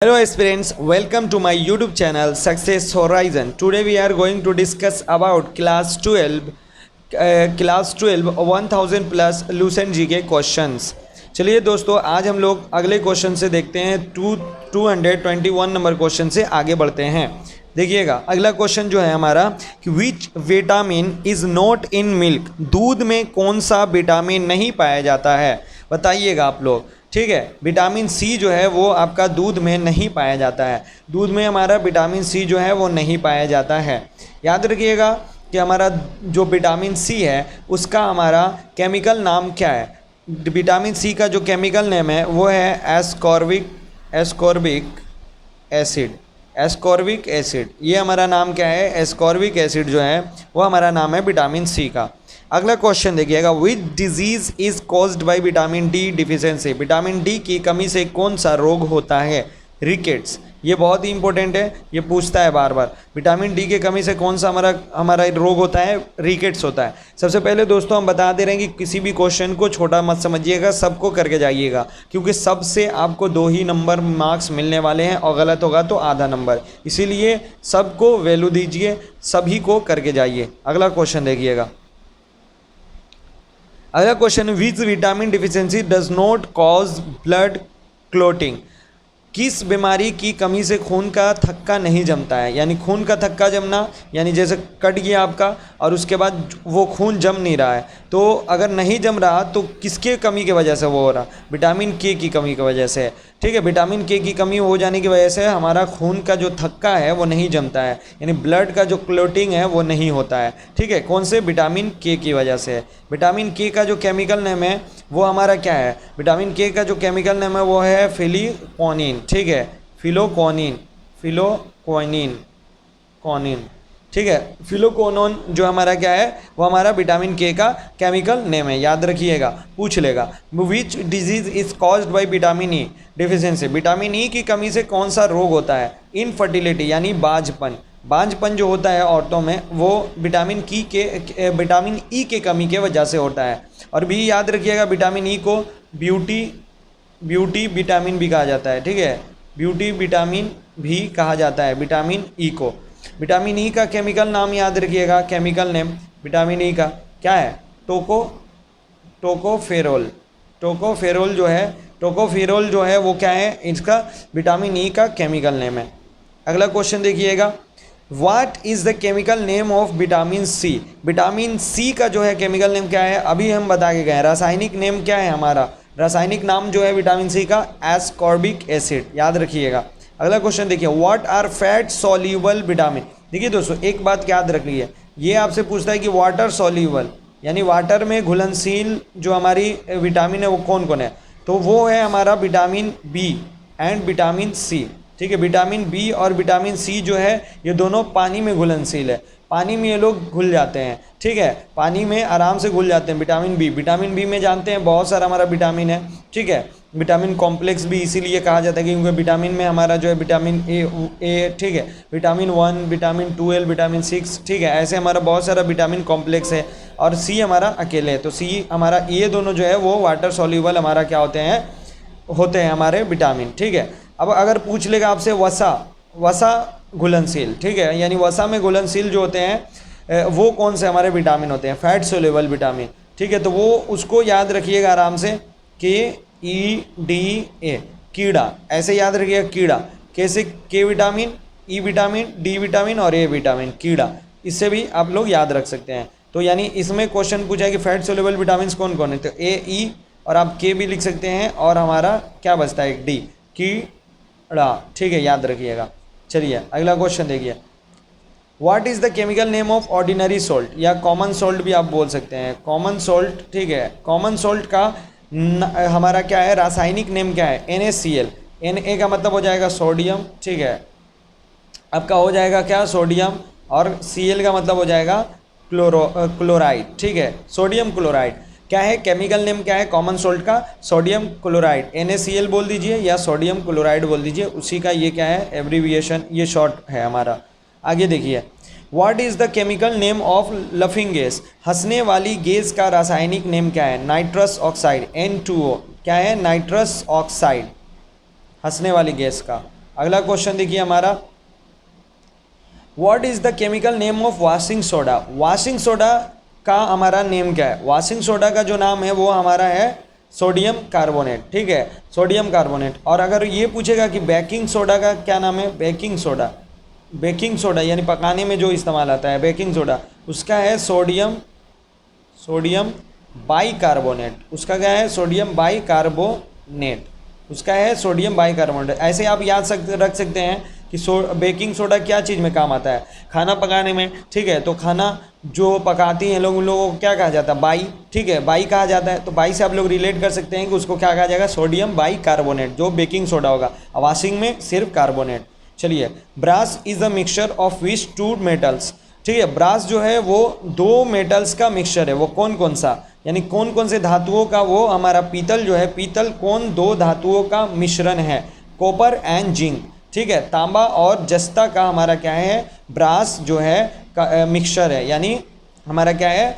Hello aspirants, welcome to my YouTube channel Success Horizon. Today we are going to discuss about class 12 1000 plus Lucent GK questions. चलिए दोस्तों, आज हम लोग अगले question से देखते हैं 221 नंबर क्वेश्चन से आगे बढ़ते हैं। देखिएगा, अगला क्वेश्चन जो है हमारा कि which vitamin is not in milk, दूध में कौन सा विटामिन नहीं पाया जाता है, बताइएगा आप लोग। ठीक है, विटामिन सी जो है वो आपका दूध में नहीं पाया जाता है। दूध में हमारा विटामिन सी जो है वो नहीं पाया जाता है। याद रखिएगा कि हमारा जो विटामिन सी है उसका हमारा केमिकल नाम क्या है। विटामिन सी का जो केमिकल नेम है वो है एस्कॉर्बिक एसिड। ये हमारा नाम क्या है, एस्कॉर्बिक एसिड जो है वो हमारा नाम है विटामिन सी का। अगला क्वेश्चन देखिएगा, which disease is caused by vitamin D deficiency, vitamin D की कमी से कौन सा रोग होता है। रिकेट्स, ये बहुत ही इंपॉर्टेंट है, ये पूछता है बार बार। विटामिन डी की कमी से कौन सा हमारा रोग होता है, रिकेट्स होता है। सबसे पहले दोस्तों हम बता दे रहे हैं कि किसी भी क्वेश्चन को छोटा मत समझिएगा, सबको करके जाइएगा, क्योंकि सबसे आपको 2 ही नंबर मार्क्स मिलने वाले हैं और गलत होगा तो आधा नंबर। इसीलिए सबको वैल्यू दीजिए, सभी को करके जाइए। अगला क्वेश्चन देखिएगा, अगला question, which vitamin deficiency does not cause blood clotting, किस बीमारी की कमी से खून का थक्का नहीं जमता है। यानी खून का थक्का जमना, यानी जैसे कट गया आपका और उसके बाद वो खून जम नहीं रहा है, तो अगर नहीं जम रहा तो किसके कमी की वजह से वो हो रहा, विटामिन के की कमी की वजह से। ठीक है, विटामिन के की कमी हो जाने की वजह से हमारा खून का जो थक्का है वो नहीं जमता है, यानी ब्लड का जो क्लॉटिंग है वो नहीं होता है। ठीक है, कौन से, विटामिन के की वजह से। विटामिन के का जो केमिकल नेम है वो हमारा क्या है, विटामिन के का जो केमिकल नेम है वो है फिलिकोनिन। ठीक है, फिलिकोनिन। ठीक है, फिलिकोनोन जो हमारा क्या है वो हमारा विटामिन के का केमिकल नेम है, याद रखिएगा, पूछ लेगा। Which disease is caused by vitamin E deficiency, vitamin E की कमी से कौन सा रोग होता है। इनफर्टिलिटी यानी बांझपन जो होता है औरतों में वो विटामिन ई के कमी के वजह से होता है। और भी याद रखिएगा, विटामिन ई को ब्यूटी विटामिन भी कहा जाता है। ठीक है, ब्यूटी विटामिन भी कहा जाता है विटामिन ई को। विटामिन ई का केमिकल नाम याद रखिएगा, केमिकल नेम विटामिन ई का क्या है, टोकोफेरोल जो है वो क्या है, इसका विटामिन ई का केमिकल नेम है। अगला क्वेश्चन देखिएगा, what is the chemical name of vitamin C, vitamin C का जो है केमिकल नेम क्या है, अभी हम बता के गए। रासायनिक नेम क्या है हमारा, रासायनिक नाम जो है विटामिन सी का एस्कॉर्बिक एसिड, याद रखिएगा। अगला क्वेश्चन देखिए, what are fat soluble vitamin. देखिए दोस्तों, एक बात याद रख लीजिए, ये आपसे पूछता है कि वाटर सॉल्यूबल यानी वाटर में घुलनशील जो हमारी विटामिन है वो कौन कौन है, तो वो है हमारा vitamin B and vitamin C. ठीक है, विटामिन बी और विटामिन सी जो है ये दोनों पानी में घुलनशील है, पानी में ये लोग घुल जाते हैं। ठीक है, पानी में आराम से घुल जाते हैं। विटामिन बी में जानते हैं बहुत सारा हमारा विटामिन है। ठीक है, विटामिन कॉम्प्लेक्स भी इसीलिए कहा जाता है क्योंकि विटामिन में हमारा जो है विटामिन ए ठीक है, विटामिन 1, विटामिन 12, विटामिन 6, ठीक है, ऐसे हमारा बहुत सारा विटामिन कॉम्प्लेक्स है। और सी हमारा अकेले है, तो सी हमारा, ये दोनों जो है वो वाटर सॉल्यूबल हमारा क्या होते हैं हमारे विटामिन। ठीक है, अब अगर पूछ लेगा आपसे वसा घुलनशील, ठीक है, यानी वसा में घुलनशील जो होते हैं वो कौन से हमारे विटामिन होते हैं, फैट सोल्यूबल विटामिन। ठीक है, तो वो उसको याद रखिएगा आराम से, KEDA, कीड़ा, ऐसे याद रखिएगा कीड़ा। कैसे, के vitamin, E vitamin, D vitamin और ए विटामिन, कीड़ा, इससे भी आप लोग याद रख सकते हैं। तो यानी इसमें क्वेश्चन पूछा है कि फैट सोल्यूबल विटामिन कौन कौन है, तो ए, ई और आप के भी लिख सकते हैं, और हमारा क्या बचता है, डी, कीड़ा। ठीक है, याद रखिएगा। चलिए अगला क्वेश्चन देखिए, what is the chemical name of ordinary salt, या कॉमन सॉल्ट भी आप बोल सकते हैं, कॉमन सॉल्ट। ठीक है, कॉमन सॉल्ट का हमारा क्या है, रासायनिक नेम क्या है, NaCl। Na का मतलब हो जाएगा सोडियम। ठीक है, आपका हो जाएगा क्या, सोडियम, और Cl का मतलब हो जाएगा क्लोराइड। ठीक है, सोडियम क्लोराइड। क्या है केमिकल नेम, क्या है कॉमन सॉल्ट का, सोडियम क्लोराइड। NaCl बोल दीजिए या सोडियम क्लोराइड बोल दीजिए, उसी का ये क्या है, एब्रीविएशन, ये शॉर्ट है हमारा। आगे देखिए, what is the chemical name of laughing gas, हंसने वाली गैस का रासायनिक नेम क्या है, नाइट्रस ऑक्साइड, N2O। क्या है, नाइट्रस ऑक्साइड, हंसने वाली गैस का। अगला क्वेश्चन देखिए हमारा, what is the chemical name of washing soda. Washing soda का हमारा नेम क्या है? वॉशिंग सोडा का जो नाम है वो हमारा है सोडियम कार्बोनेट, ठीक है, सोडियम कार्बोनेट। और अगर ये पूछेगा कि बेकिंग सोडा का क्या नाम है, बेकिंग सोडा, बेकिंग सोडा यानी पकाने में जो इस्तेमाल आता है बेकिंग सोडा, उसका है सोडियम बाइकार्बोनेट। उसका क्या है? सोडियम बाइकार्बोनेट, उसका है सोडियम बाइकार्बोनेट। ऐसे आप याद रख सकते हैं कि बेकिंग सोडा क्या चीज़ में काम आता है? खाना पकाने में, ठीक है। तो खाना जो पकाती हैं लोग, उन लोगों को क्या कहा जाता है? बाई, ठीक है, बाई कहा जाता है। तो बाई से आप लोग रिलेट कर सकते हैं कि उसको क्या कहा जाएगा? सोडियम बाइकार्बोनेट, जो बेकिंग सोडा होगा। वॉशिंग में सिर्फ कार्बोनेट। चलिए, brass is the mixture of which two metals, ठीक है। ब्रास जो है वो दो मेटल्स का मिक्सचर है। वो कौन कौन सा, यानी कौन कौन से धातुओं का? वो हमारा पीतल जो है, पीतल कौन दो धातुओं का मिश्रण है? कॉपर एंड जिंक, ठीक है। तांबा और जस्ता का हमारा क्या है? ब्रास जो है मिक्सचर है, यानी हमारा क्या है?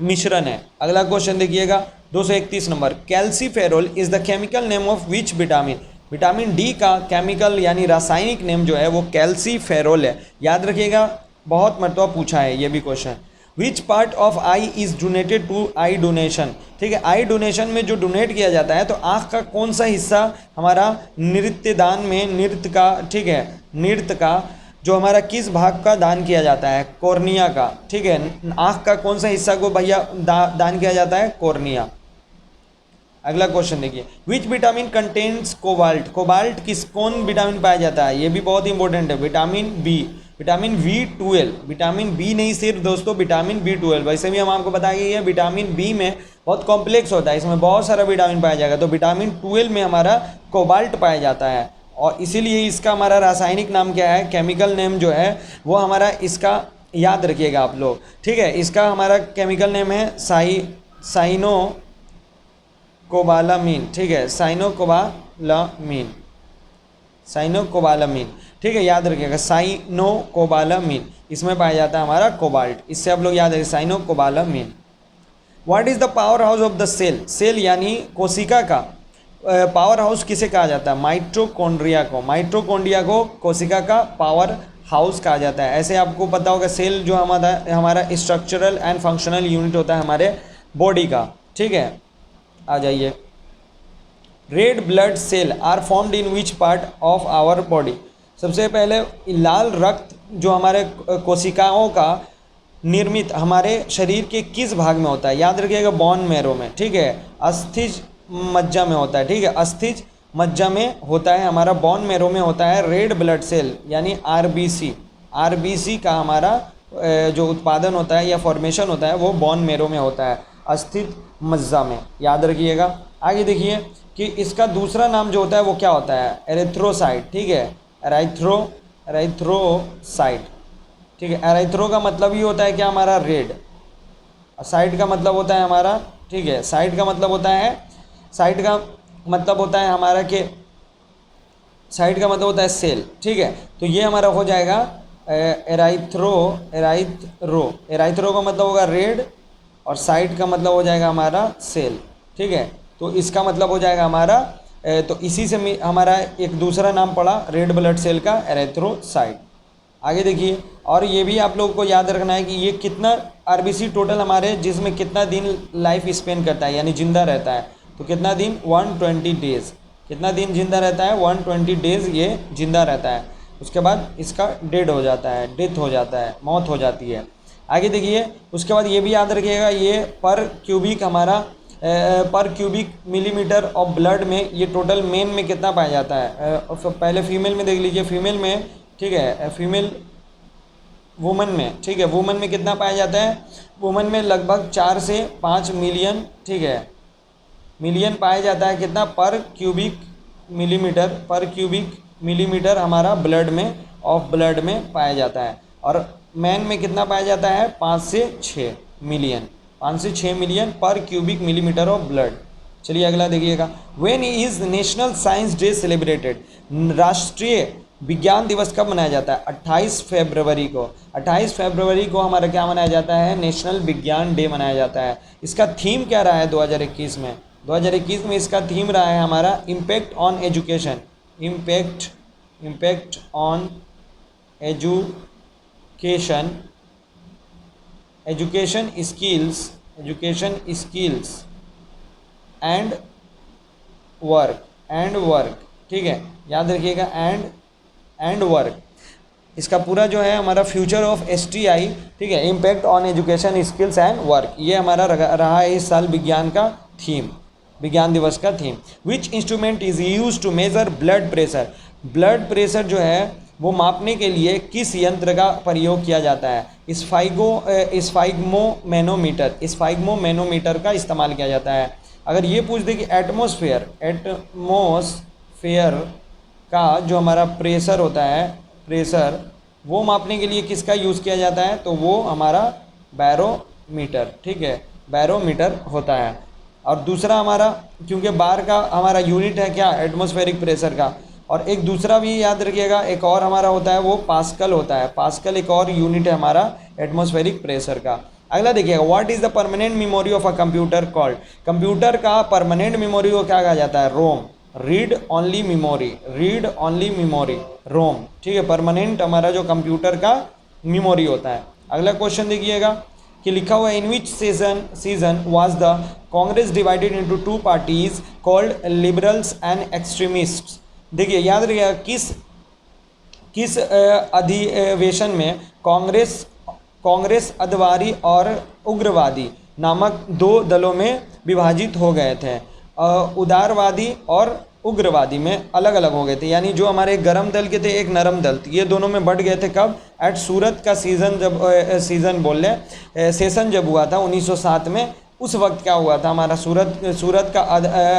मिश्रण है। अगला क्वेश्चन देखिएगा 231 number, calciferol is the chemical name of which vitamin. Vitamin D का केमिकल यानी रासायनिक नेम जो है वो कैल्सीफेरोल है। याद रखिएगा, बहुत मरतबा पूछा है ये भी question. Which part of eye is donated to eye donation, ठीक है। आई डोनेशन में जो डोनेट किया जाता है, तो आँख का कौन सा हिस्सा हमारा नृत्य दान में, नृत्य का, ठीक है, नृत्य का जो हमारा किस भाग का दान किया जाता है? कॉर्निया का, ठीक है। आँख का कौन सा हिस्सा को भैया दान किया जाता है? कॉर्निया। अगला क्वेश्चन देखिए, which vitamin contains cobalt. Cobalt कौन विटामिन पाया जाता है? ये भी बहुत इंपॉर्टेंट है। Vitamin B, vitamin B12, vitamin B नहीं सिर्फ दोस्तों, विटामिन B12। वैसे भी हम आपको बताएंगे ये विटामिन बी में बहुत कॉम्प्लेक्स होता है, इसमें बहुत सारा विटामिन पाया जाएगा। तो विटामिन 12 में हमारा कोबाल्ट पाया जाता है, और इसीलिए इसका हमारा रासायनिक नाम क्या है? केमिकल नेम जो है वो हमारा, इसका याद रखिएगा आप लोग, ठीक है। इसका हमारा केमिकल नेम है साइनो कोबालामीन, ठीक है, साइनोकोबालामीन, साइनोकोबालामीन, ठीक है, याद रखिएगा, साइनोकोबालामीन। इसमें पाया जाता है हमारा कोबाल्ट, इससे आप लोग याद रखिए, cyanocobalamin. What is the power house of the cell. Cell यानी कोशिका का पावर हाउस किसे कहा जाता है? माइटोकॉन्ड्रिया को। माइटोकॉन्ड्रिया को कोशिका का पावर हाउस कहा जाता है। ऐसे आपको पता होगा, सेल जो हमारा स्ट्रक्चरल एंड फंक्शनल यूनिट होता है हमारे बॉडी का, ठीक है। आ जाइए, red blood cell are formed in which part of our body. सबसे पहले लाल रक्त जो हमारे कोशिकाओं का निर्मित हमारे शरीर के किस भाग में होता है? याद रखिएगा, बोन मैरो में, ठीक है, अस्थिज मज्जा में होता है, ठीक है, अस्थिज मज्जा में होता है हमारा, बोन मैरो में होता है रेड ब्लड सेल यानी आरबीसी। आरबीसी का हमारा जो उत्पादन होता है या फॉर्मेशन होता है वो बोन मैरो में होता है, अस्थिज मज्जा में, याद रखिएगा। आगे देखिए कि इसका दूसरा नाम जो होता है वो क्या होता है? एरिथ्रोसाइट, ठीक है, एरिथ्रोसाइट, ठीक है। एरिथ्रो का मतलब ही होता है क्या? हमारा रेड। साइट का मतलब होता है हमारा, ठीक है, साइट का मतलब होता है, साइट का मतलब होता है हमारा कि साइट का मतलब होता है सेल, ठीक है। तो ये हमारा हो जाएगा एराइथ्रो का मतलब होगा रेड, और साइट का मतलब हो जाएगा हमारा सेल, ठीक है। तो इसका मतलब हो जाएगा हमारा, तो इसी से हमारा एक दूसरा नाम पड़ा रेड ब्लड सेल का, एरिथ्रोसाइट। आगे देखिए, और ये भी आप लोगों को याद रखना है कि ये कितना आरबीसी टोटल हमारे जिसमें कितना दिन लाइफ स्पेंड करता है यानी जिंदा रहता है। तो कितना दिन? 120 डेज। कितना दिन जिंदा रहता है? 120 डेज ये जिंदा रहता है। उसके बाद इसका डेड हो जाता है, डेथ हो जाता है, मौत हो जाती है। आगे देखिए, उसके बाद ये भी याद रखिएगा, ये पर क्यूबिक हमारा पर क्यूबिक मिलीमीटर ऑफ ब्लड में ये टोटल मेन में कितना पाया जाता है? पहले फीमेल में देख लीजिए, फीमेल में, ठीक है, फीमेल वुमन में, ठीक है, वुमन में कितना पाया जाता है? वुमन में लगभग 4 से 5 मिलियन, ठीक है, मिलियन पाया जाता है। कितना? पर क्यूबिक मिलीमीटर हमारा ब्लड में, ऑफ ब्लड में पाया जाता है। और मैन में कितना पाया जाता है? 5 से 6 मिलियन, 5 से 6 मिलियन पर क्यूबिक मिलीमीटर ऑफ ब्लड। चलिए अगला देखिएगा, when is national science day celebrated. राष्ट्रीय विज्ञान दिवस कब मनाया जाता है? 28 फरवरी को। 28 फरवरी को हमारा क्या मनाया जाता है? नेशनल विज्ञान डे मनाया जाता है। इसका थीम क्या रहा है 2021 में? 2021 में इसका थीम रहा है हमारा impact on education, impact impact on education skills and work, ठीक है, याद रखिएगा एंड वर्क। इसका पूरा जो है हमारा फ्यूचर ऑफ STI, ठीक है, impact on education skills and work, ये हमारा रहा है इस साल विज्ञान का थीम, विज्ञान दिवस का theme. Which instrument is use to measure blood pressure, blood pressure जो है वो मापने के लिए किस यंत्र का प्रयोग किया जाता है? स्फाइग्मोमैनोमीटर का इस्तेमाल किया जाता है। अगर ये पूछ दे कि एटमॉस्फेयर का जो हमारा प्रेशर होता है, प्रेशर वो मापने के लिए किसका यूज़ किया जाता है? तो वो हमारा बैरोमीटर, ठीक है, बैरोमीटर होता है। और दूसरा हमारा, क्योंकि बार का हमारा यूनिट है क्या? एटमॉस्फेरिक प्रेशर का। और एक दूसरा भी याद रखिएगा, एक और हमारा होता है वो पास्कल होता है। पास्कल एक और यूनिट है हमारा एटमॉस्फेरिक प्रेशर का। अगला देखिएगा, what is the permanent memory of a computer called? Computer का परमानेंट मेमोरी को क्या कहा जाता है? रोम, रीड ओनली मेमोरी, रोम, ठीक है, परमानेंट हमारा जो कंप्यूटर का मेमोरी होता है। अगला क्वेश्चन देखिएगा कि लिखा हुआ है, in which season was the Congress divided into 2 parties called liberals and extremists. देखिए याद रखिएगा, किस अधिवेशन में कांग्रेस अधवारी और उग्रवादी नामक 2 दलों में विभाजित हो गए थे। उदारवादी और उग्रवादी में अलग अलग हो गए थे, यानी जो हमारे गर्म दल के थे, एक नरम दल, ये दोनों में बढ़ गए थे। कब? एट सूरत का सेशन जब हुआ था 1907 में, उस वक्त क्या हुआ था हमारा सूरत का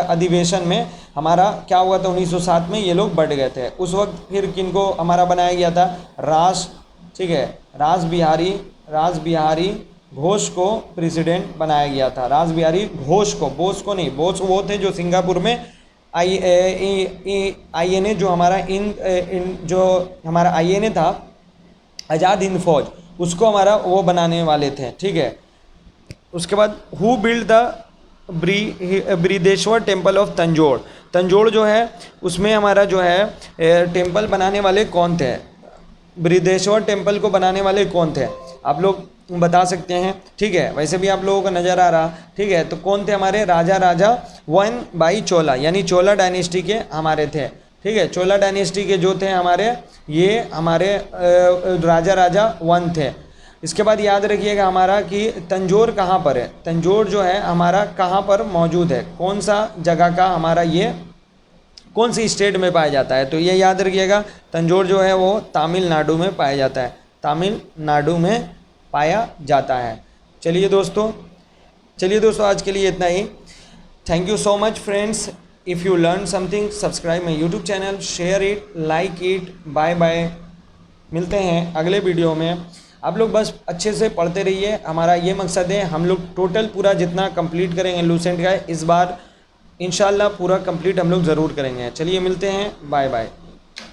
अधिवेशन में हमारा क्या हुआ था 1907 में, ये लोग बढ़ गए थे। उस वक्त फिर किनको हमारा बनाया गया था? ठीक है, रास बिहारी घोष को प्रेसिडेंट बनाया गया था। रास बिहारी घोष को, बोस को नहीं, बोस वो थे जो सिंगापुर में INA जो हमारा जो हमारा INA था, आज़ाद हिंद फौज, उसको हमारा वो बनाने वाले थे, ठीक है। उसके बाद who build the Brihadeshwara temple of Tanjore जो है उसमें हमारा जो है टेम्पल बनाने वाले कौन थे? बृहदेश्वर टेम्पल को बनाने वाले कौन थे? आप लोग बता सकते हैं, ठीक है। वैसे भी आप लोगों को नज़र आ रहा, ठीक है। तो कौन थे हमारे? राजा 1 बाई चोला, यानी चोला डायनेस्टी के हमारे थे, ठीक है। चोला डायनेस्टी के जो थे हमारे, ये हमारे राजा 1 थे। इसके बाद याद रखिएगा हमारा कि तंजौर कहाँ पर है? तंजौर जो है हमारा कहाँ पर मौजूद है? कौन सा जगह का हमारा, ये कौन सी स्टेट में पाया जाता है? तो ये याद रखिएगा, तंजौर जो है वो तमिलनाडु में पाया जाता है, तमिलनाडु में पाया जाता है। चलिए दोस्तों आज के लिए इतना ही। Thank you so much friends. If you learn something, subscribe my YouTube channel, share it, like it. Bye bye, मिलते हैं अगले वीडियो में। आप लोग बस अच्छे से पढ़ते रहिए, हमारा ये मकसद है। हम लोग टोटल पूरा जितना कंप्लीट करेंगे लूसेंट का, इस बार इंशाल्लाह पूरा कंप्लीट हम लोग ज़रूर करेंगे। चलिए मिलते हैं, बाय बाय।